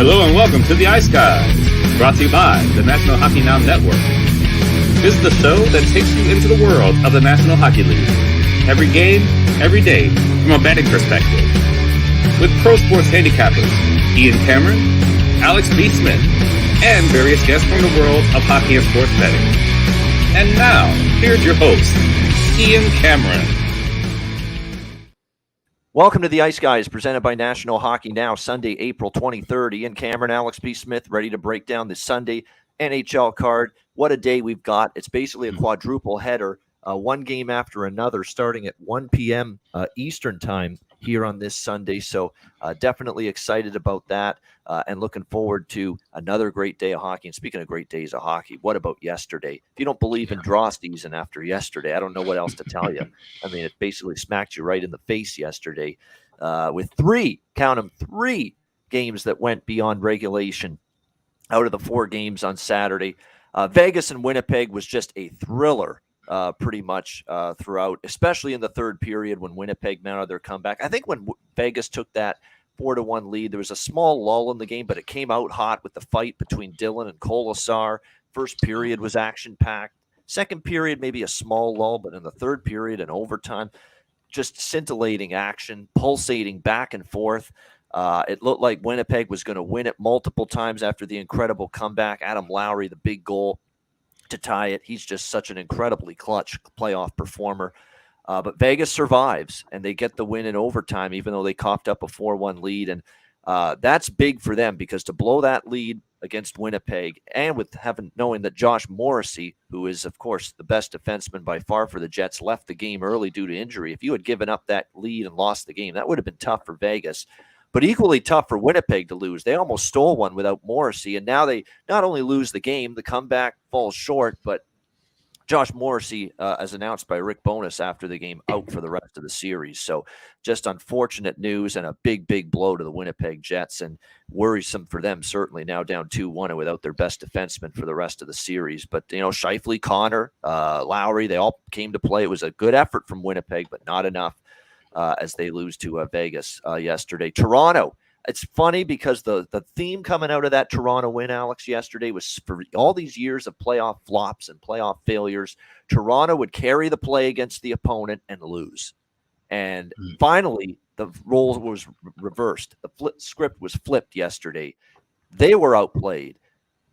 Hello and welcome to the Ice Guys, brought to you by the National Hockey Now Network. This is the show that takes you into the world of the National Hockey League. Every game, every day, from a betting perspective. With pro sports handicappers, Ian Cameron, Alex B. Smith, and various guests from the world of hockey and sports betting. And now, here's your host, Ian Cameron. Welcome to the Ice Guys, presented by National Hockey Now, Sunday, April 23rd. Ian Cameron, Alex B. Smith, ready to break down the Sunday NHL card. What a day we've got. It's basically a quadruple header, one game after another, starting at 1 p.m. Eastern time here on this Sunday. So definitely excited about that and looking forward to another great day of hockey. And speaking of great days of hockey, what about yesterday? If you don't believe in draw season after yesterday, I don't know what else to tell you. I mean, it basically smacked you right in the face yesterday with three games that went beyond regulation out of the 4 games on Saturday. Vegas and Winnipeg was just a thriller. Pretty much throughout, especially in the third period when Winnipeg mounted their comeback. I think when Vegas took that 4-1 lead, there was a small lull in the game, but it came out hot with the fight between Dillon and Kolesar. First period was action-packed. Second period, maybe a small lull, but in the third period and overtime, just scintillating action, pulsating back and forth. It looked like Winnipeg was going to win it multiple times after the incredible comeback. Adam Lowry, the big goal to tie it. He's just such an incredibly clutch playoff performer. But Vegas survives, and they get the win in overtime, even though they coughed up a 4-1 lead. And that's big for them, because to blow that lead against Winnipeg, and with knowing that Josh Morrissey, who is, of course, the best defenseman by far for the Jets, left the game early due to injury. If you had given up that lead and lost the game, that would have been tough for Vegas. But equally tough for Winnipeg to lose. They almost stole one without Morrissey, and now they not only lose the game, the comeback falls short, but Josh Morrissey, as announced by Rick Bowness after the game, out for the rest of the series. So just unfortunate news and a big, big blow to the Winnipeg Jets, and worrisome for them, certainly, now down 2-1 and without their best defenseman for the rest of the series. But, Scheifele, Connor, Lowry, they all came to play. It was a good effort from Winnipeg, but not enough. As they lose to Vegas yesterday. Toronto, it's funny because the theme coming out of that Toronto win, Alex, yesterday was, for all these years of playoff flops and playoff failures, Toronto would carry the play against the opponent and lose. And finally, the role was reversed. The script was flipped yesterday. They were outplayed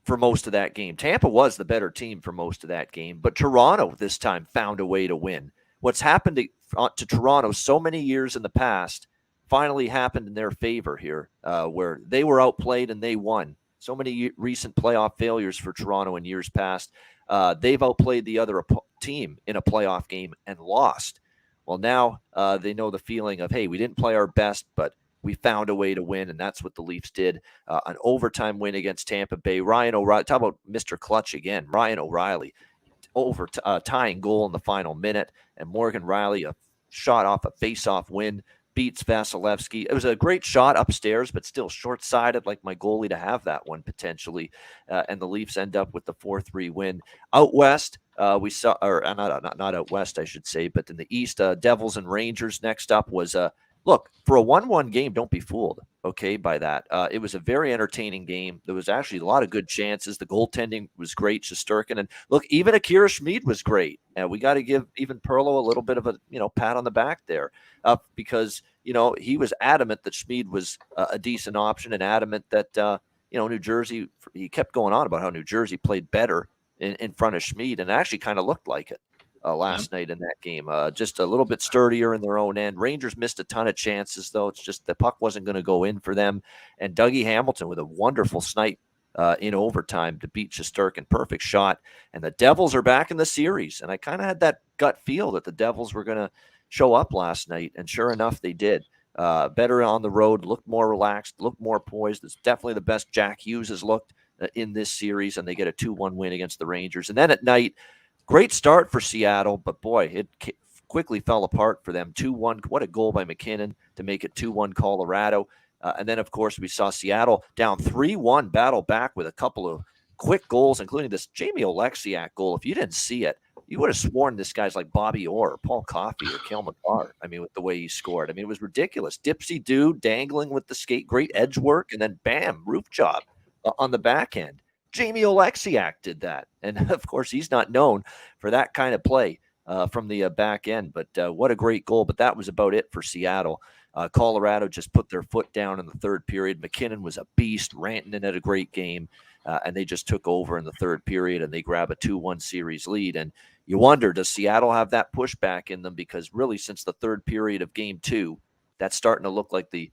for most of that game. Tampa was the better team for most of that game, but Toronto this time found a way to win. What's happened to Toronto so many years in the past finally happened in their favor here, where they were outplayed and they won. So many recent playoff failures for Toronto in years past. They've outplayed the other team in a playoff game and lost. Well, now they know the feeling of, hey, we didn't play our best, but we found a way to win, and that's what the Leafs did. An overtime win against Tampa Bay. Ryan O'Reilly, talk about Mr. Clutch again. Ryan O'Reilly, tying goal in the final minute, and Morgan Riley, a shot off a face-off win, beats Vasilevsky. It was a great shot upstairs, but still short-sided, like my goalie to have that one potentially. And the Leafs end up with the 4-3 win. Out west, we saw, or not out west, I should say, but in the east, Devils and Rangers next up was look, for a 1-1 game, don't be fooled, okay, by that. It was a very entertaining game. There was actually a lot of good chances. The goaltending was great, Shesterkin. And look, even Akira Schmid was great. And we got to give even Perlo a little bit of a, pat on the back there because, he was adamant that Schmid was a decent option, and adamant that, New Jersey, he kept going on about how New Jersey played better in front of Schmid, and it actually kind of looked like it. Last night in that game. Just a little bit sturdier in their own end. Rangers missed a ton of chances, though. It's just the puck wasn't going to go in for them. And Dougie Hamilton with a wonderful snipe in overtime to beat Shesterkin. Perfect shot. And the Devils are back in the series. And I kind of had that gut feel that the Devils were going to show up last night. And sure enough, they did. Better on the road, looked more relaxed, looked more poised. It's definitely the best Jack Hughes has looked in this series. And they get a 2-1 win against the Rangers. And then at night, great start for Seattle, but boy, it quickly fell apart for them. 2-1. What a goal by McKinnon to make it 2-1 Colorado. And then, of course, we saw Seattle down 3-1, battle back with a couple of quick goals, including this Jamie Oleksiak goal. If you didn't see it, You would have sworn this guy's like Bobby Orr, or Paul Coffey, or Cale Makar. I mean, with the way he scored. I mean, it was ridiculous. Dipsy do dangling with the skate, great edge work, and then bam, roof job on the back end. Jamie Oleksiak did that. And of course, he's not known for that kind of play from the back end. But what a great goal. But that was about it for Seattle. Colorado just put their foot down in the third period. McKinnon was a beast. Rantanen had a great game. And they just took over in the third period, and they grab a 2-1 series lead. And you wonder, does Seattle have that pushback in them? Because really, since the third period of Game 2, that's starting to look like the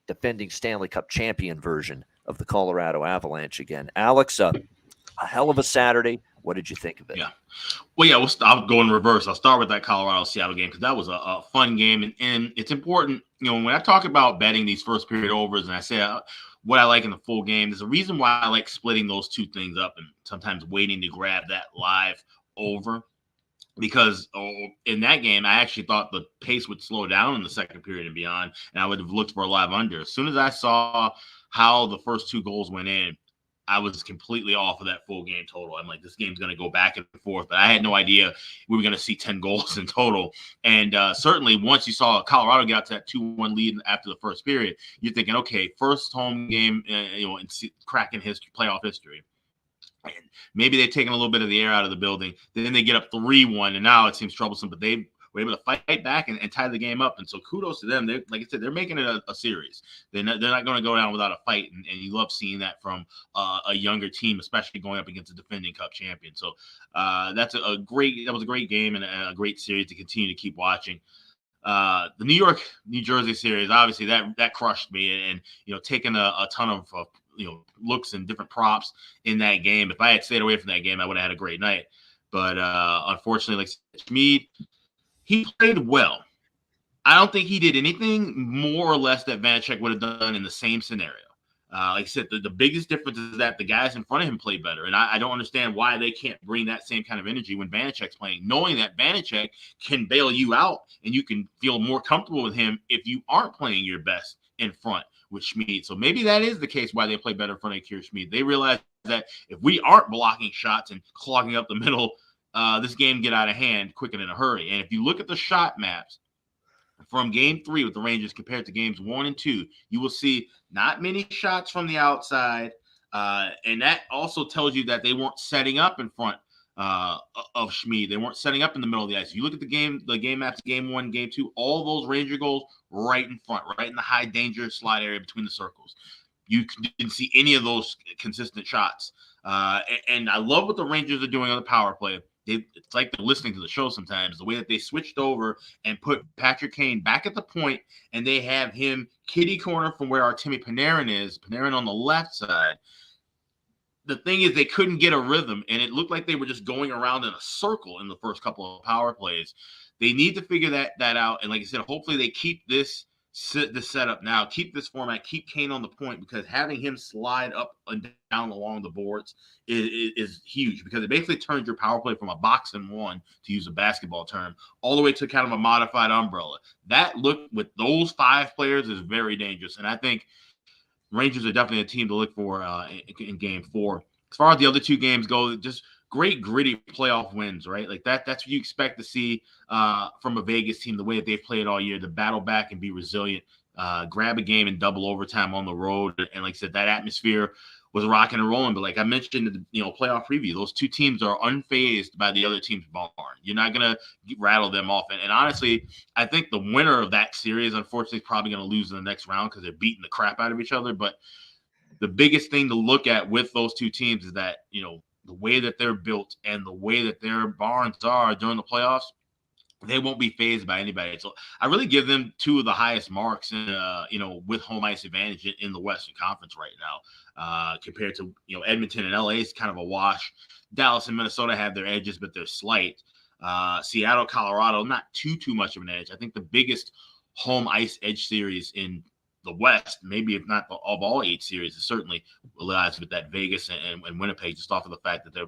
defending Stanley Cup champion version of the Colorado Avalanche again. Alex, a hell of a Saturday. What did you think of it? Yeah. Well, yeah, I'll go in reverse. I'll start with that Colorado-Seattle game because that was a fun game. And it's important, when I talk about betting these first period overs and I say what I like in the full game, there's a reason why I like splitting those two things up and sometimes waiting to grab that live over. Because in that game, I actually thought the pace would slow down in the second period and beyond, and I would have looked for a live under. As soon as I saw how the first two goals went in, I was completely off of that full game total. I'm like, this game's going to go back and forth. But I had no idea we were going to see 10 goals in total. And certainly once you saw Colorado get out to that 2-1 lead after the first period, you're thinking, okay, first home game, in cracking history, playoff history. And maybe they've taken a little bit of the air out of the building. Then they get up 3-1, and now it seems troublesome. But they were able to fight back and tie the game up. And so kudos to them. Like I said, they're making it a series. They're not going to go down without a fight. And you love seeing that from a younger team, especially going up against a defending Cup champion. So that was a great game and a great series to continue to keep watching. The New York-New Jersey series, obviously that crushed me. And taking a ton of looks and different props in that game. If I had stayed away from that game, I would have had a great night. But unfortunately, like Schmid, he played well. I don't think he did anything more or less that Vanacek would have done in the same scenario. Like I said, the biggest difference is that the guys in front of him play better. And I don't understand why they can't bring that same kind of energy when Vanacek's playing, knowing that Vanacek can bail you out and you can feel more comfortable with him if you aren't playing your best in front with Schmid. So maybe that is the case why they play better in front of Akira Schmid. They realize that if we aren't blocking shots and clogging up the middle, this game get out of hand quick and in a hurry. And if you look at the shot maps from Game 3 with the Rangers compared to Games 1 and 2, you will see not many shots from the outside. And that also tells you that they weren't setting up in front of Schmid. They weren't setting up in the middle of the ice. If you look at the game maps, Game 1, Game 2, all those Ranger goals right in front, right in the high danger slide area between the circles. You didn't see any of those consistent shots. And I love what the Rangers are doing on the power play. It's like they're listening to the show sometimes, the way that they switched over and put Patrick Kane back at the point, and they have him kitty corner from where Artemi Panarin is, Panarin on the left side. The thing is, they couldn't get a rhythm, and it looked like they were just going around in a circle in the first couple of power plays. They need to figure that out, and like I said, hopefully they keep this setup now, keep this format, keep Kane on the point, because having him slide up and down along the boards is huge, because it basically turns your power play from a box and one, to use a basketball term, all the way to kind of a modified umbrella. That look with those 5 players is very dangerous, and I think Rangers are definitely a team to look for in Game 4. As far as the other 2 games go, just great gritty playoff wins, right? Like that's what you expect to see from a Vegas team, the way that they've played all year, to battle back and be resilient, grab a game in double overtime on the road. And like I said, that atmosphere was rocking and rolling. But like I mentioned in the playoff preview, those 2 teams are unfazed by the other team's barn. You're not going to rattle them off. And honestly, I think the winner of that series, unfortunately, is probably going to lose in the next round because they're beating the crap out of each other. But the biggest thing to look at with those 2 teams is that, the way that they're built and the way that their barns are during the playoffs, they won't be fazed by anybody. So I really give them 2 of the highest marks, with home ice advantage in the Western Conference right now, compared to, Edmonton and LA is kind of a wash. Dallas and Minnesota have their edges, but they're slight. Seattle, Colorado, not too much of an edge. I think the biggest home ice edge series in the West, maybe if not of all 8 series, is certainly lies with that Vegas and Winnipeg, just off of the fact that they're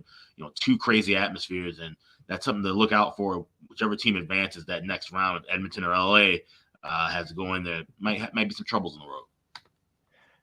2 crazy atmospheres, and that's something to look out for. Whichever team advances that next round, of Edmonton or LA, has to go in there. Might be some troubles in the road.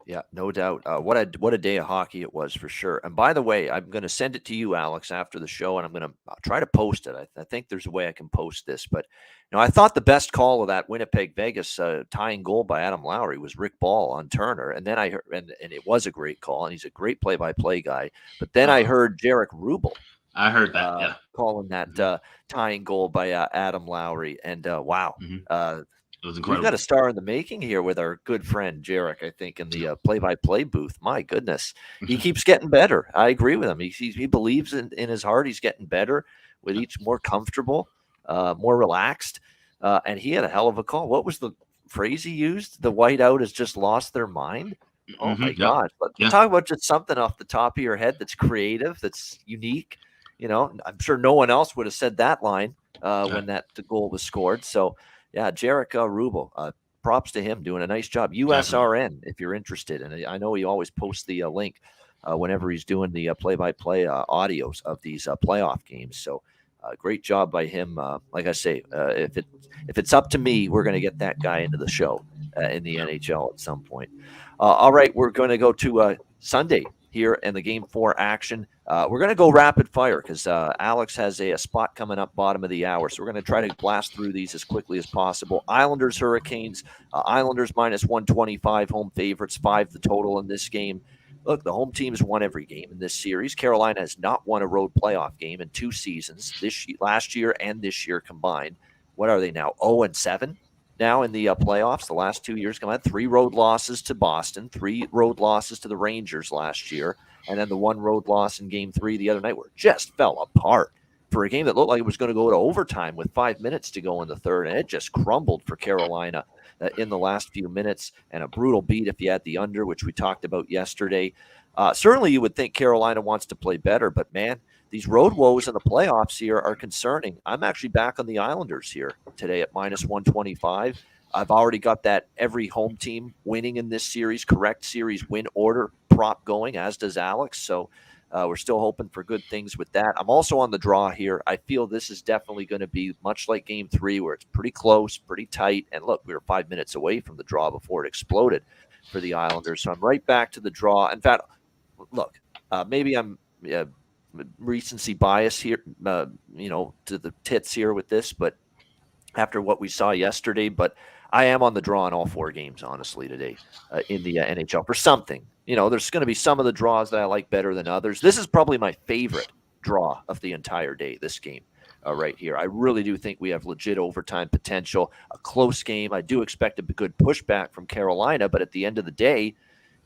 Yeah, no doubt. What a day of hockey it was for sure. And by the way, I'm going to send it to you, Alex, after the show, and I'm going to try to post it. I think there's a way I can post this, but I thought the best call of that Winnipeg Vegas tying goal by Adam Lowry was Rick Ball on Turner, and then I heard, and it was a great call, and he's a great play-by-play guy. But then I heard Jarek Rubel. I heard that, yeah, calling that tying goal by Adam Lowry, and wow. It was incredible. We've got a star in the making here with our good friend Jarek, I think, in the play-by-play booth. My goodness, he keeps getting better. I agree with him. He believes in his heart. He's getting better with each more comfortable, more relaxed, and he had a hell of a call. What was the phrase he used? The whiteout has just lost their mind. Oh my God! But talk about just something off the top of your head that's creative, that's unique. I'm sure no one else would have said that line when the goal was scored. So. Yeah, Jarek Rubel, props to him, doing a nice job. USRN, if you're interested. And I know he always posts the link whenever he's doing the play-by-play audios of these playoff games. So great job by him. Like I say, if it's up to me, we're going to get that guy into the show in the NHL at some point. All right, we're going to go to Sunday here in the Game 4 action. We're going to go rapid fire because Alex has a spot coming up bottom of the hour. So we're going to try to blast through these as quickly as possible. Islanders, Hurricanes. Islanders minus 125, home favorites, 5 the total in this game. Look, the home team has won every game in this series. Carolina has not won a road playoff game in 2 seasons, last year and this year combined. What are they now, 0-7? Now in the playoffs, the last 2 years combined, 3 road losses to Boston, 3 road losses to the Rangers last year, and then the 1 road loss in Game 3 the other night where it just fell apart for a game that looked like it was going to go to overtime with 5 minutes to go in the third, and it just crumbled for Carolina in the last few minutes, and a brutal beat if you had the under, which we talked about yesterday. Certainly you would think Carolina wants to play better, but man, these road woes in the playoffs here are concerning. I'm actually back on the Islanders here today at minus 125. I've already got that every home team winning in this series, correct series win order prop going, as does Alex. So we're still hoping for good things with that. I'm also on the draw here. I feel this is definitely going to be much like Game 3 where it's pretty close, pretty tight. And look, we were 5 minutes away from the draw before it exploded for the Islanders. So I'm right back to the draw. In fact, look, maybe I'm recency bias here, to the tits here with this, but after what we saw yesterday, but I am on the draw in all 4 games, honestly, today in the NHL for something. There's going to be some of the draws that I like better than others. This is probably my favorite draw of the entire day, this game right here. I really do think we have legit overtime potential, a close game. I do expect a good pushback from Carolina, but at the end of the day,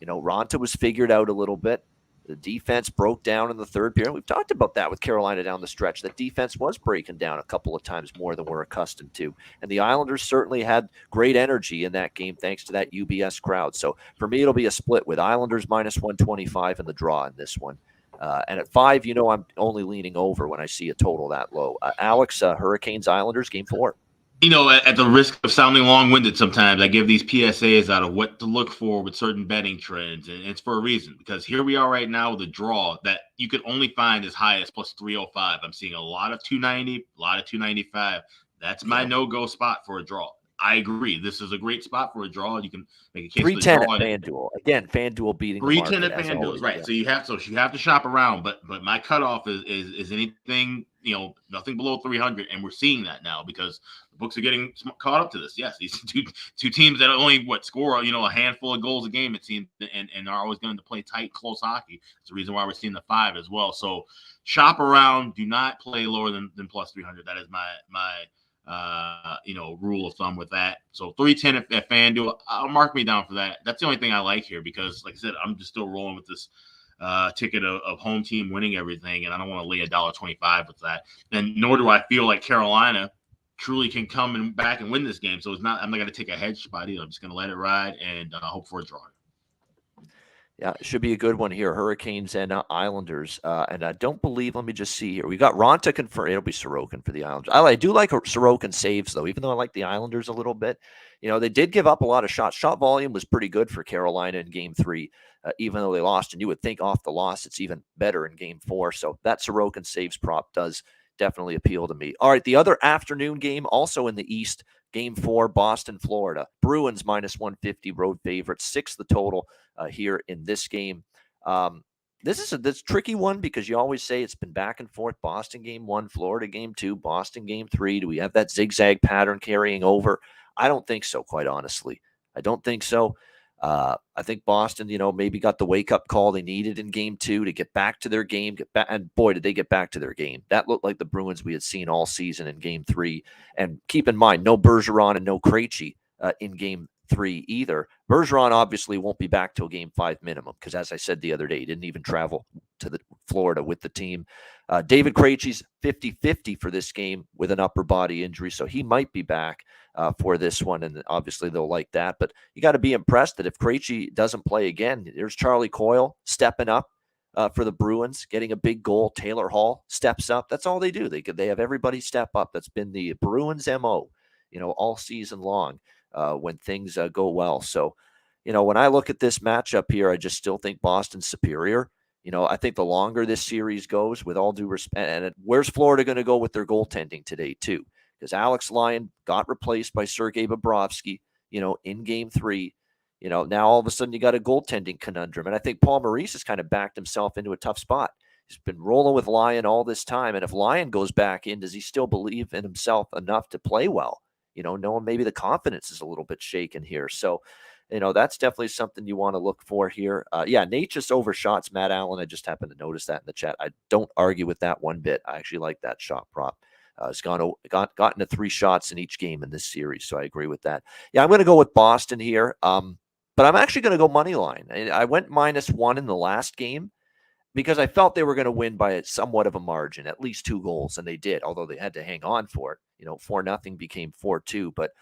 Ronta was figured out a little bit. The defense broke down in the third period. We've talked about that with Carolina down the stretch. That defense was breaking down a couple of times more than we're accustomed to. And the Islanders certainly had great energy in that game thanks to that UBS crowd. So for me, it'll be a split with Islanders minus 125 in the draw in this one. And at 5, I'm only leaning over when I see a total that low. Alex, Hurricanes, Islanders, Game 4. At the risk of sounding long-winded sometimes, I give these PSAs out of what to look for with certain betting trends, and it's for a reason, because here we are right now with a draw that you could only find as high as plus 305. I'm seeing a lot of 290, a lot of 295. That's my no-go spot for a draw. I agree. This is a great spot for a draw. You can make a case for the draw. 310 at FanDuel. Again, FanDuel beating 310 at FanDuel, right? Yeah. So you have to shop around, but my cutoff is anything, nothing below 300, and we're seeing that now because the books are getting caught up to this. Yes, these two teams that only score a handful of goals a game, it seems, and are always going to play tight, close hockey. It's the reason why we're seeing the 5 as well. So shop around. Do not play lower than plus 300. That is my rule of thumb with that. So 310 at FanDuel, I'll mark me down for that. That's the only thing I like here because, like I said, I'm just still rolling with this ticket of home team winning everything, and I don't want to lay $1.25 with that. And nor do I feel like Carolina truly can come back and win this game. So I'm not going to take a hedge spot either. I'm just going to let it ride and hope for a draw. Yeah, it should be a good one here. Hurricanes and Islanders. And I don't believe, let me just see here. We got Ronta confirmed. It'll be Sorokin for the Islanders. I do like Sorokin saves, though, even though I like the Islanders a little bit. They did give up a lot of shots. Shot volume was pretty good for Carolina in Game 3, even though they lost. And you would think off the loss, it's even better in Game 4. So that Sorokin saves prop does definitely appeal to me. All right, the other afternoon game, also in the East, Game 4, Boston, Florida. Bruins minus 150, road favorites. 6 the total here in this game. This is a tricky one because you always say it's been back and forth. Boston game 1, Florida game 2, Boston game 3. Do we have that zigzag pattern carrying over? I don't think so, quite honestly. I don't think so. I think Boston, maybe got the wake-up call they needed in game 2 to get back to their game. And boy, did they get back to their game. That looked like the Bruins we had seen all season in game 3. And keep in mind, no Bergeron and no Krejci in game 3 either. Bergeron obviously won't be back till game 5 minimum because, as I said the other day, he didn't even travel to the Florida with the team. David Krejci's 50-50 for this game with an upper body injury, so he might be back for this one, and obviously they'll like that. But you got to be impressed that if Krejci doesn't play again, there's Charlie Coyle stepping up for the Bruins, getting a big goal. Taylor Hall steps up. That's all they do. They have everybody step up. That's been the Bruins' MO, all season long when things go well. So, when I look at this matchup here, I just still think Boston's superior. I think the longer this series goes, with all due respect, and where's Florida going to go with their goaltending today, too? Because Alex Lyon got replaced by Sergei Bobrovsky, in game 3. Now all of a sudden you got a goaltending conundrum. And I think Paul Maurice has kind of backed himself into a tough spot. He's been rolling with Lyon all this time. And if Lyon goes back in, does he still believe in himself enough to play well? Knowing maybe the confidence is a little bit shaken here. So, that's definitely something you want to look for here. Nate just overshots Matt Allen. I just happened to notice that in the chat. I don't argue with that one bit. I actually like that shot prop. It's gotten to 3 shots in each game in this series, so I agree with that. Yeah, I'm going to go with Boston here, but I'm actually going to go money line. I went -1 in the last game because I felt they were going to win by somewhat of a margin, at least 2 goals, and they did, although they had to hang on for it. 4-0 became 4-2, but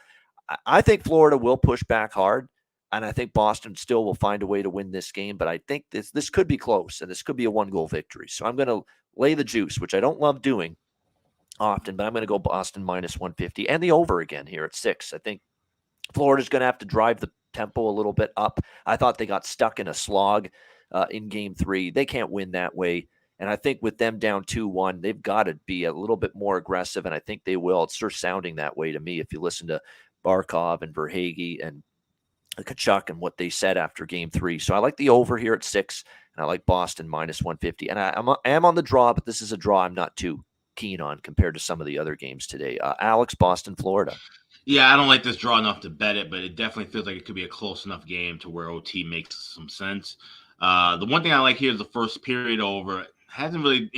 I think Florida will push back hard, and I think Boston still will find a way to win this game, but I think this could be close, and this could be a 1-goal victory. So I'm going to lay the juice, which I don't love doing often, but I'm going to go Boston -150 and the over again here at 6. I think Florida's going to have to drive the tempo a little bit up. I thought they got stuck in a slog in game 3. They can't win that way. And I think with them down 2-1, they've got to be a little bit more aggressive, and I think they will. It's sure sounding that way to me if you listen to Barkov and Verhaeghe and Tkachuk and what they said after game 3. So I like the over here at 6, and I like Boston -150. And I am on the draw, but this is a draw I'm not too keen on compared to some of the other games today. Alex, Boston, Florida. Yeah, I don't like this draw enough to bet it, but it definitely feels like it could be a close enough game to where OT makes some sense. The one thing I like here is the first period over. It hasn't really,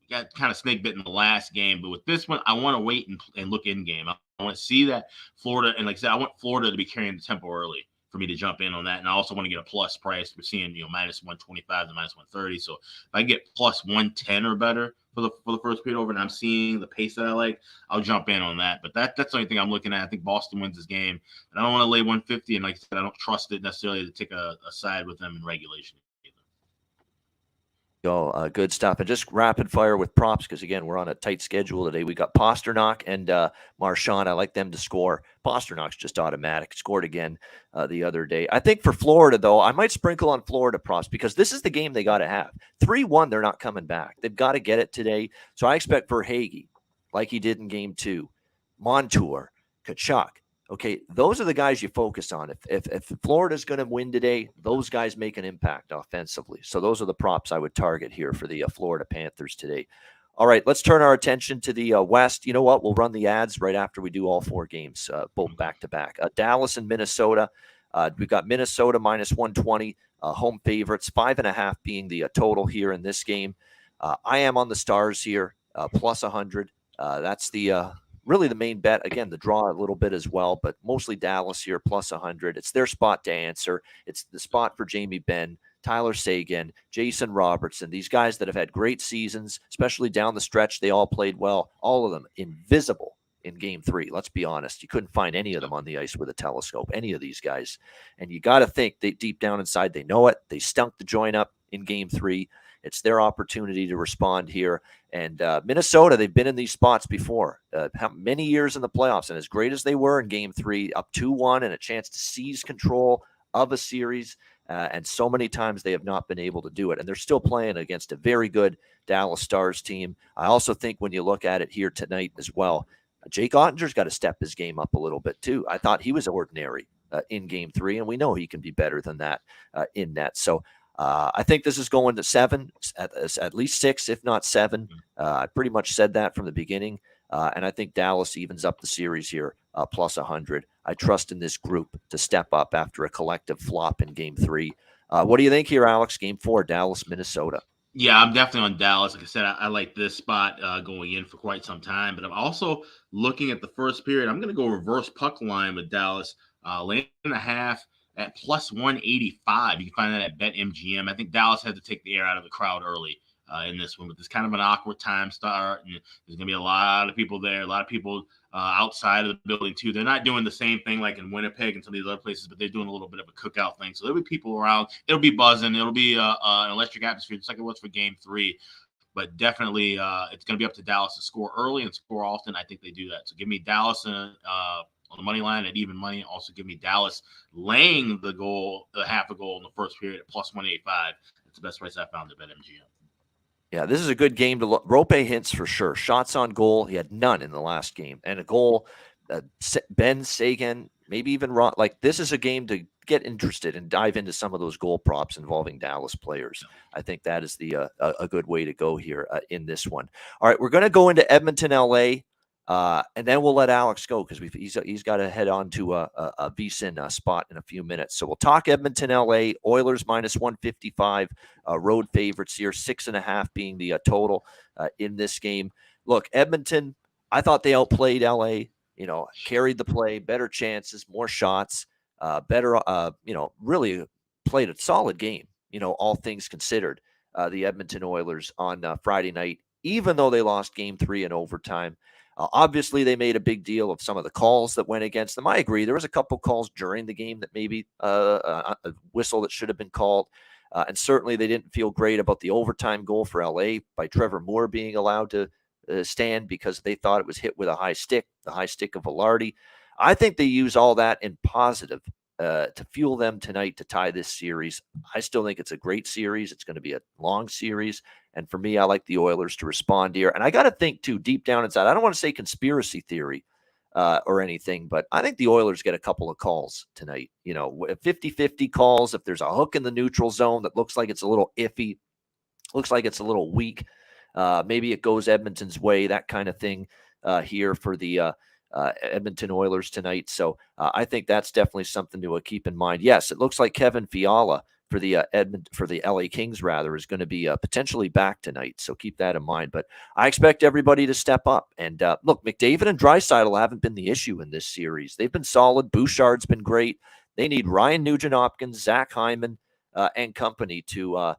got kind of snake bit in the last game, but with this one, I want to wait and look in game. I want to see that Florida, and like I said, I want Florida to be carrying the tempo early for me to jump in on that. And I also want to get a plus price. We're seeing, -125 to -130. So if I get +110 or better for the first period over, and I'm seeing the pace that I like, I'll jump in on that. But that's the only thing I'm looking at. I think Boston wins this game, and I don't want to lay 150. And like I said, I don't trust it necessarily to take a side with them in regulation. Good stuff. And just rapid fire with props because, again, we're on a tight schedule today. We got Pasternak and Marchand. I like them to score. Pasternak's just automatic. Scored again the other day. I think for Florida, though, I might sprinkle on Florida props because this is the game they got to have. 3-1, they're not coming back. They've got to get it today. So I expect Verhaeghe, like he did in game 2, Montour, Tkachuk. Okay, those are the guys you focus on. If Florida's going to win today, those guys make an impact offensively. So those are the props I would target here for the Florida Panthers today. All right, let's turn our attention to the West. You know what? We'll run the ads right after we do all 4 games, both back-to-back. Dallas and Minnesota. We've got Minnesota -120, home favorites, 5.5 being the total here in this game. I am on the Stars here, +100. That's the really the main bet. Again, the draw a little bit as well, but mostly Dallas here, +100. It's their spot to answer. It's the spot for Jamie Benn, Tyler Seguin, Jason Robertson, these guys that have had great seasons, especially down the stretch. They all played well. All of them invisible in game 3. Let's be honest. You couldn't find any of them on the ice with a telescope, any of these guys. And you got to think they deep down inside, they know it. They stunk the joint up in game 3. It's their opportunity to respond here. And Minnesota, they've been in these spots before, many years in the playoffs. And as great as they were in game 3, up 2-1 and a chance to seize control of a series, and so many times they have not been able to do it. And they're still playing against a very good Dallas Stars team. I also think when you look at it here tonight as well, Jake Ottinger's got to step his game up a little bit too. I thought he was ordinary in Game 3, and we know he can be better than that in net. So I think this is going to 7, at least 6, if not 7. I pretty much said that from the beginning, and I think Dallas evens up the series here, plus 100. I trust in this group to step up after a collective flop in Game 3. What do you think here, Alex? Game 4, Dallas, Minnesota. Yeah, I'm definitely on Dallas. Like I said, I like this spot going in for quite some time. But I'm also looking at the first period. I'm going to go reverse puck line with Dallas, lane and a half at plus 185. You can find that at BetMGM. I think Dallas had to take the air out of the crowd early in this one, but it's kind of an awkward time start, and there's going to be a lot of people there, a lot of people outside of the building too. They're not doing the same thing like in Winnipeg and some of these other places, but they're doing a little bit of a cookout thing. So there'll be people around. It'll be buzzing. It'll be an electric atmosphere, just like it was for Game 3. But definitely, it's going to be up to Dallas to score early and score often. I think they do that. So give me Dallas on the money line at even money. Also give me Dallas laying the half a goal in the first period at plus 185. That's the best price I found at BetMGM. Yeah, this is a good game to look. Rope hints for sure. Shots on goal, he had none in the last game. And a goal, Ben Sagan, maybe even Ron. Like, this is a game to get interested and dive into some of those goal props involving Dallas players. I think that is a good way to go here in this one. All right, we're going to go into Edmonton, LA. And then we'll let Alex go because he's got to head on to a VSiN spot in a few minutes. So we'll talk Edmonton, LA. Oilers minus 155, road favorites here, 6.5 being the total in this game. Look, Edmonton, I thought they outplayed LA. Carried the play, better chances, more shots, better. Really played a solid game. All things considered, the Edmonton Oilers on Friday night, even though they lost Game 3 in overtime. Obviously, they made a big deal of some of the calls that went against them. I agree. There was a couple calls during the game that maybe a whistle that should have been called. And certainly they didn't feel great about the overtime goal for LA by Trevor Moore being allowed to stand because they thought it was hit with the high stick of Velarde. I think they use all that in positive to fuel them tonight to tie this series. I still think it's a great series. It's going to be a long series. And for me, I like the Oilers to respond here. And I got to think, too, deep down inside, I don't want to say conspiracy theory or anything, but I think the Oilers get a couple of calls tonight. 50-50 calls. If there's a hook in the neutral zone that looks like it's a little iffy, looks like it's a little weak, maybe it goes Edmonton's way, that kind of thing here for the Edmonton Oilers tonight. So I think that's definitely something to keep in mind. Yes, it looks like Kevin Fiala for the LA Kings is going to be potentially back tonight. So keep that in mind. But I expect everybody to step up. And look, McDavid and Draisaitl haven't been the issue in this series. They've been solid. Bouchard's been great. They need Ryan Nugent-Hopkins, Zach Hyman, and company to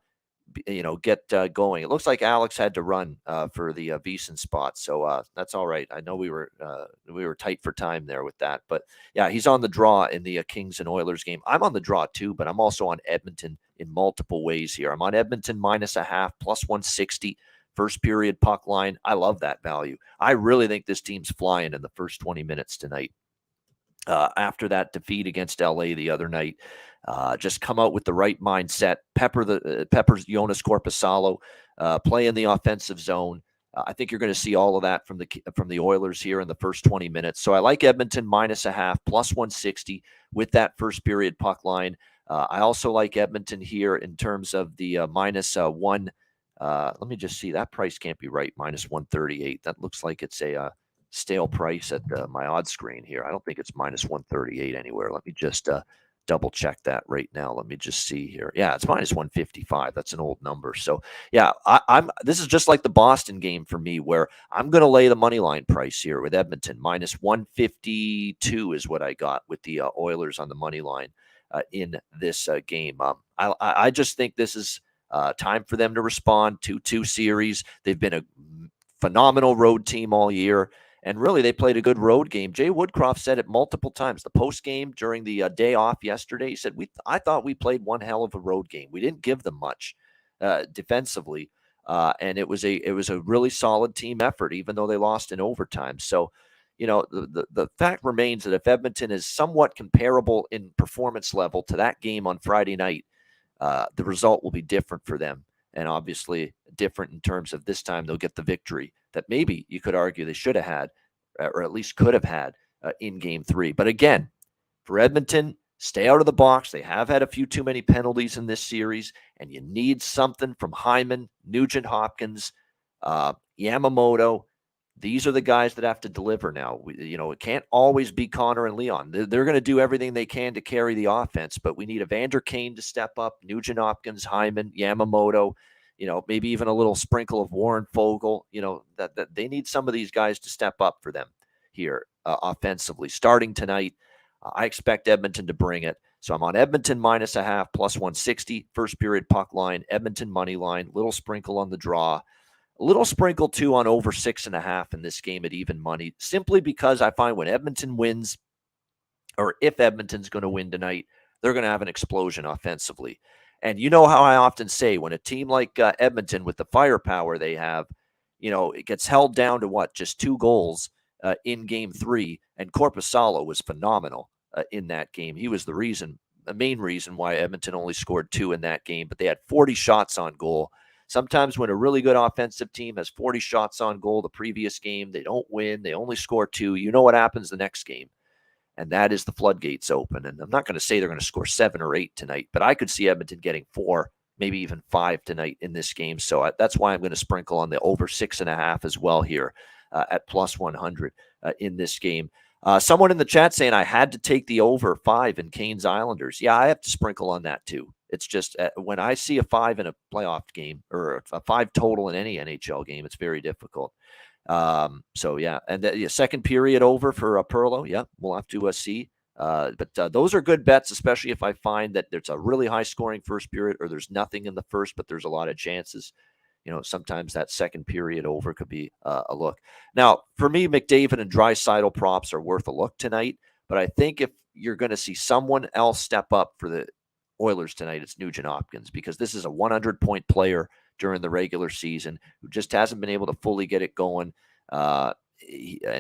get going. It looks like Alex had to run for the VSiN spot, so that's all right. I know we were tight for time there with that, but yeah, he's on the draw in the Kings and Oilers game. I'm on the draw too, but I'm also on Edmonton in multiple ways here. I'm on Edmonton minus a half, plus 160, first period puck line. I love that value. I really think this team's flying in the first 20 minutes tonight. After that defeat against LA the other night, just come out with the right mindset. Peppers Jonas Korpisalo, play in the offensive zone. I think you're going to see all of that from the Oilers here in the first 20 minutes. So I like Edmonton minus a half, plus 160 with that first period puck line. I also like Edmonton here in terms of the minus one. Let me just see. That price can't be right. Minus 138. That looks like it's a stale price at my odds screen here. I don't think it's minus 138 anywhere. Let me just double check that right now. Let me just see here. Yeah, it's minus 155. That's an old number. So yeah, this is just like the Boston game for me, where I'm going to lay the money line price here with Edmonton. Minus 152 is what I got with the Oilers on the money line in this game. I just think this is time for them to respond to 2 series. They've been a phenomenal road team all year. And really, they played a good road game. Jay Woodcroft said it multiple times. The post game during the day off yesterday, he said, I thought we played one hell of a road game. We didn't give them much defensively, and it was a really solid team effort, even though they lost in overtime. So, the fact remains that if Edmonton is somewhat comparable in performance level to that game on Friday night, the result will be different for them. And obviously different in terms of this time they'll get the victory that maybe you could argue they should have had or at least could have had in Game 3. But again, for Edmonton, stay out of the box. They have had a few too many penalties in this series, and you need something from Hyman, Nugent Hopkins, Yamamoto. These are the guys that have to deliver now. It can't always be Connor and Leon. They're going to do everything they can to carry the offense, but we need Evander Kane to step up, Nugent Hopkins, Hyman, Yamamoto, maybe even a little sprinkle of Warren Fogle. That they need some of these guys to step up for them here offensively. Starting tonight, I expect Edmonton to bring it. So I'm on Edmonton -0.5, +160, first period puck line, Edmonton money line, little sprinkle on the draw. A little sprinkle, too, on over 6.5 in this game at even money, simply because I find when Edmonton wins, or if Edmonton's going to win tonight, they're going to have an explosion offensively. And you know how I often say, when a team like Edmonton, with the firepower they have, it gets held down to just 2 goals in Game 3, and Korpisalo was phenomenal in that game. He was the main reason why Edmonton only scored 2 in that game, but they had 40 shots on goal. Sometimes when a really good offensive team has 40 shots on goal the previous game, they don't win. They only score 2. You know what happens the next game, and that is the floodgates open. And I'm not going to say they're going to score 7 or 8 tonight, but I could see Edmonton getting 4, maybe even 5 tonight in this game. So that's why I'm going to sprinkle on the over 6.5 as well here at +100 in this game. Someone in the chat saying I had to take the over 5 in Canes Islanders. Yeah, I have to sprinkle on that too. It's just when I see a 5 in a playoff game, or a 5 total in any NHL game, it's very difficult. So yeah, and the second period over for Perlo. Yeah, we'll have to see. But those are good bets, especially if I find that there's a really high scoring first period, or there's nothing in the first, but there's a lot of chances. Sometimes that second period over could be a look. Now, for me, McDavid and Draisaitl props are worth a look tonight. But I think if you're going to see someone else step up for the Oilers tonight, it's Nugent Hopkins, because this is a 100-point player during the regular season who just hasn't been able to fully get it going. And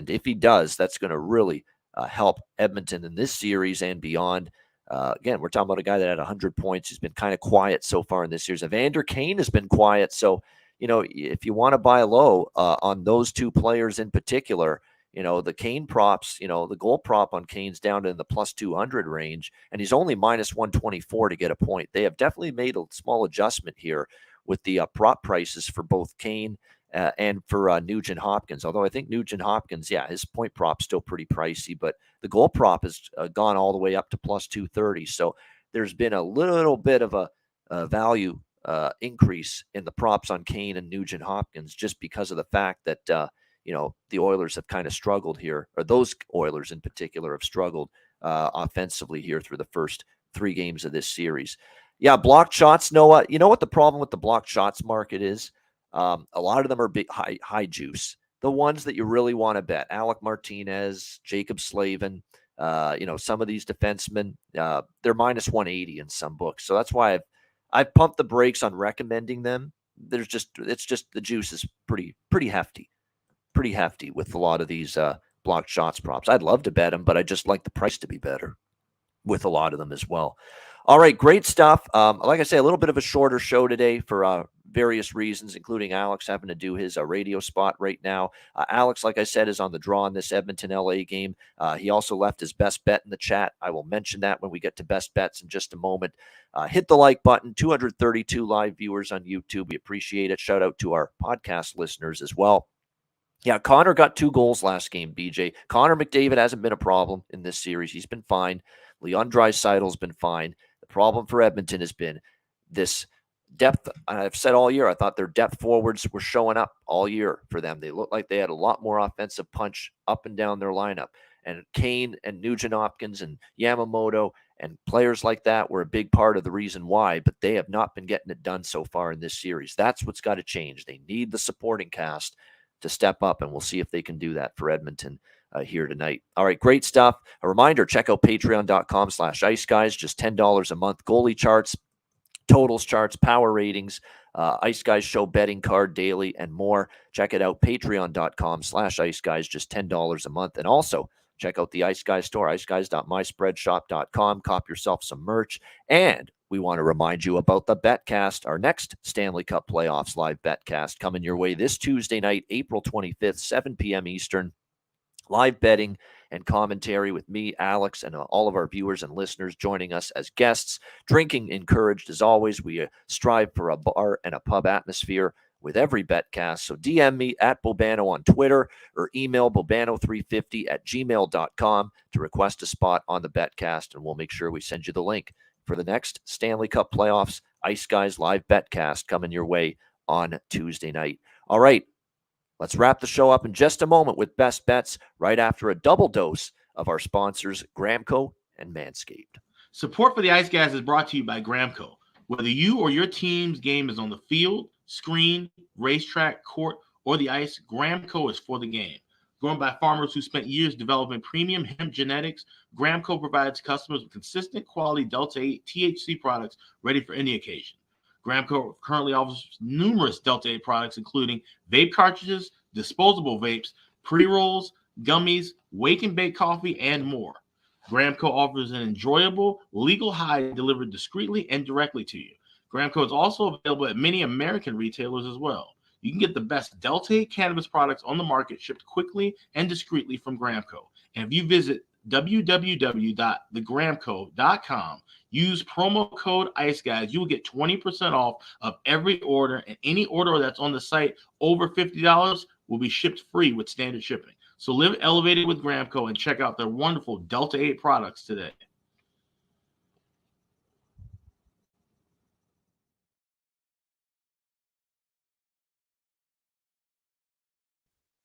if he does, that's going to really help Edmonton in this series and beyond. Again, we're talking about a guy that had 100 points. He's been kind of quiet so far in this series. Evander Kane has been quiet. So, if you want to buy low on those 2 players in particular, the Kane props, the goal prop on Kane's down to the +200 range, and he's only -124 to get a point. They have definitely made a small adjustment here with the prop prices for both Kane and for Nugent Hopkins. Although I think Nugent Hopkins, his point prop's still pretty pricey, but the goal prop has gone all the way up to +230. So there's been a little bit of a value increase in the props on Kane and Nugent Hopkins, just because of the fact that the Oilers have kind of struggled here, or those Oilers in particular have struggled offensively here through the first 3 games of this series. Yeah, blocked shots, Noah. You know what the problem with the blocked shots market is? A lot of them are big, high juice. The ones that you really want to bet, Alec Martinez, Jacob Slavin, some of these defensemen, they're -180 in some books. So that's why I've pumped the brakes on recommending them. It's just the juice is pretty hefty. Pretty hefty with a lot of these blocked shots props. I'd love to bet them, but I just like the price to be better with a lot of them as well. All right, great stuff. Like I say, a little bit of a shorter show today for various reasons, including Alex having to do his radio spot right now. Alex, like I said, is on the draw in this Edmonton-LA game. He also left his best bet in the chat. I will mention that when we get to best bets in just a moment. Hit the like button. 232 live viewers on YouTube. We appreciate it. Shout out to our podcast listeners as well. Yeah, Connor got 2 goals last game, BJ. Connor McDavid hasn't been a problem in this series. He's been fine. Leon Draisaitl's been fine. The problem for Edmonton has been this depth. I've said all year, I thought their depth forwards were showing up all year for them. They looked like they had a lot more offensive punch up and down their lineup. And Kane and Nugent Hopkins and Yamamoto and players like that were a big part of the reason why, but they have not been getting it done so far in this series. That's what's got to change. They need the supporting cast to step up, and we'll see if they can do that for Edmonton here tonight. All right, great stuff. A reminder, check out patreon.com/Ice Guys, just $10 a month. Goalie charts, totals charts, power ratings, Ice Guys show betting card daily, and more. Check it out, patreon.com/Ice Guys, just $10 a month. And also check out the Ice Guys store, iceguys.myspreadshop.com. Cop yourself some merch. And we want to remind you about the Betcast, our next Stanley Cup Playoffs live Betcast coming your way this Tuesday night, April 25th, 7 p.m. Eastern. Live betting and commentary with me, Alex, and all of our viewers and listeners joining us as guests. Drinking encouraged as always. We strive for a bar and a pub atmosphere with every betcast. So DM me at Bobano on Twitter or email bobano350@gmail.com to request a spot on the betcast, and we'll make sure we send you the link for the next Stanley Cup playoffs Ice Guys live betcast coming your way on Tuesday night. All right. Let's wrap the show up in just a moment with best bets right after a double dose of our sponsors, Gramco and Manscaped. Support for the Ice Guys is brought to you by Gramco. Whether you or your team's game is on the field, screen, racetrack, court, or the ice, Gramco is for the game. Grown by farmers who spent years developing premium hemp genetics, Gramco provides customers with consistent quality Delta 8 THC products ready for any occasion. Gramco currently offers numerous Delta 8 products, including vape cartridges, disposable vapes, pre-rolls, gummies, wake and bake coffee, and more. Gramco offers an enjoyable, legal high delivered discreetly and directly to you. Gramco is also available at many American retailers as well. You can get the best Delta 8 cannabis products on the market shipped quickly and discreetly from Gramco. And if you visit www.thegramco.com, use promo code IceGuys, you will get 20% off of every order, and any order that's on the site over $50 will be shipped free with standard shipping. So live elevated with Gramco and check out their wonderful Delta 8 products today.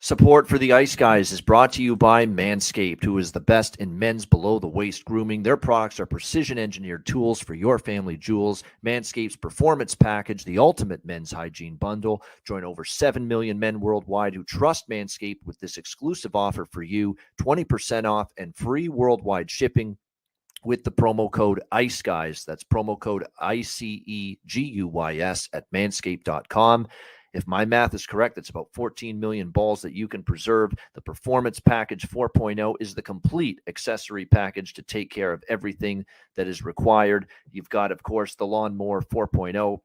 Support for the Ice Guys is brought to you by Manscaped, who is the best in men's below-the-waist grooming. Their products are precision-engineered tools for your family jewels. Manscaped's Performance Package, the ultimate men's hygiene bundle. Join over 7 million men worldwide who trust Manscaped with this exclusive offer for you, 20% off and free worldwide shipping with the promo code ICEGUYS. That's promo code ICEGUYS at manscaped.com. If my math is correct, it's about 14 million balls that you can preserve. The Performance Package 4.0 is the complete accessory package to take care of everything that is required. You've got, of course, the Lawnmower 4.0.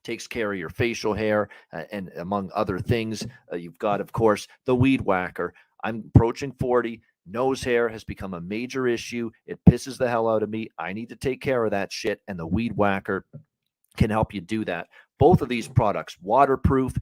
Takes care of your facial hair and among other things. You've got, of course, the Weed Whacker. I'm approaching 40. Nose hair has become a major issue. It pisses the hell out of me. I need to take care of that shit, and the Weed Whacker can help you do that. Both of these products, waterproof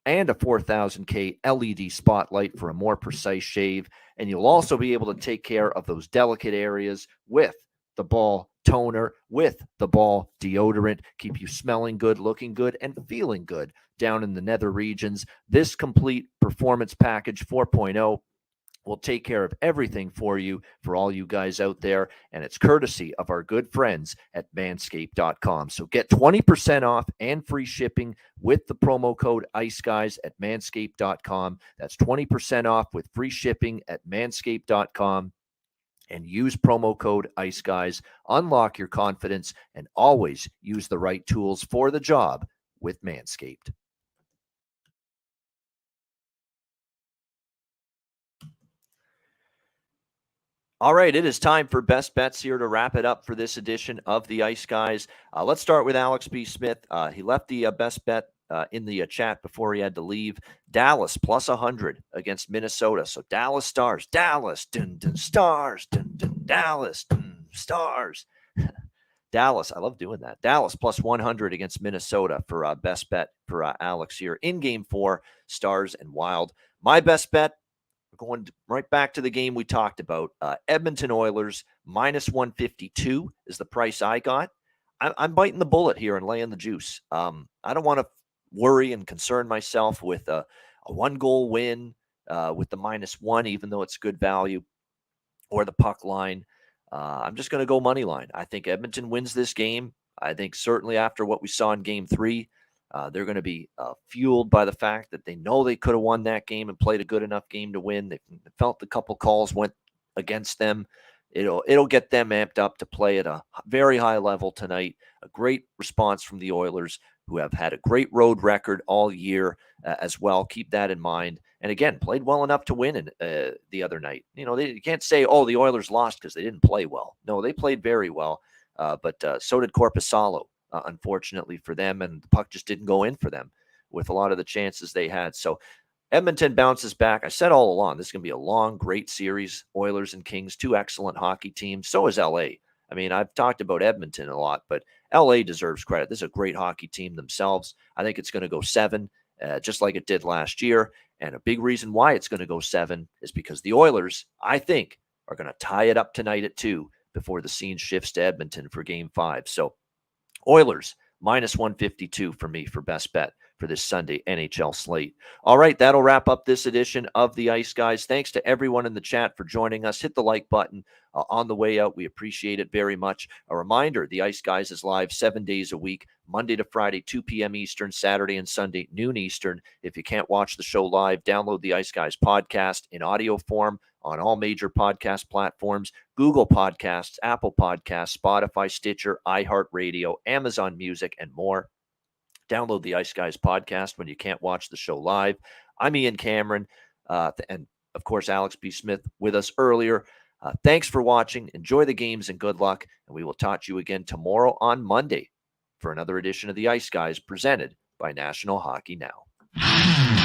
and a 4000K LED spotlight for a more precise shave. And you'll also be able to take care of those delicate areas with the ball toner, with the ball deodorant, keep you smelling good, looking good, and feeling good down in the nether regions. This complete Performance Package 4.0 will take care of everything for you, for all you guys out there, and it's courtesy of our good friends at manscaped.com. So get 20% off and free shipping with the promo code IceGuys at manscaped.com. That's 20% off with free shipping at manscaped.com. And use promo code IceGuys. Unlock your confidence and always use the right tools for the job with Manscaped. All right, it is time for best bets here to wrap it up for this edition of the Ice Guys. Let's start with Alex B. Smith. He left the best bet in the chat before he had to leave. Dallas plus 100 against Minnesota. So Dallas Stars, Dallas, dun, dun, Stars, dun, dun, Dallas, dun, Stars. Dallas, I love doing that. Dallas plus 100 against Minnesota for best bet for Alex here in Game 4, Stars and Wild. My best bet, we're going right back to the game we talked about. Edmonton Oilers minus 152 is the price I got. I'm biting the bullet here and laying the juice. I don't want to worry and concern myself with a one-goal win with the -1, even though it's good value, or the puck line. I'm just going to go money line. I think Edmonton wins this game. I think certainly after what we saw in Game 3, they're going to be fueled by the fact that they know they could have won that game and played a good enough game to win. They felt a couple calls went against them. It'll get them amped up to play at a very high level tonight. A great response from the Oilers, who have had a great road record all year as well. Keep that in mind. And again, played well enough to win the other night. You can't say, oh, the Oilers lost because they didn't play well. No, they played very well, but so did Korpisalo, unfortunately for them, and the puck just didn't go in for them with a lot of the chances they had. So Edmonton bounces back. I said all along, this is going to be a long, great series. Oilers and Kings, two excellent hockey teams. So is LA. I mean, I've talked about Edmonton a lot, but LA deserves credit. This is a great hockey team themselves. I think it's going to go 7, just like it did last year. And a big reason why it's going to go 7 is because the Oilers, I think, are going to tie it up tonight at 2 before the scene shifts to Edmonton for Game 5. So Oilers, minus 152 for me for best bet for this Sunday NHL slate. All right, that'll wrap up this edition of the Ice Guys. Thanks to everyone in the chat for joining us. Hit the like button on the way out. We appreciate it very much. A reminder, the Ice Guys is live 7 days a week, Monday to Friday, 2 p.m. Eastern, Saturday and Sunday, noon Eastern. If you can't watch the show live, download the Ice Guys podcast in audio form on all major podcast platforms, Google Podcasts, Apple Podcasts, Spotify, Stitcher, iHeartRadio, Amazon Music, and more. Download the Ice Guys podcast when you can't watch the show live. I'm Ian Cameron, and of course, Alex B. Smith with us earlier. Thanks for watching. Enjoy the games and good luck. And we will talk to you again tomorrow on Monday for another edition of the Ice Guys presented by National Hockey Now.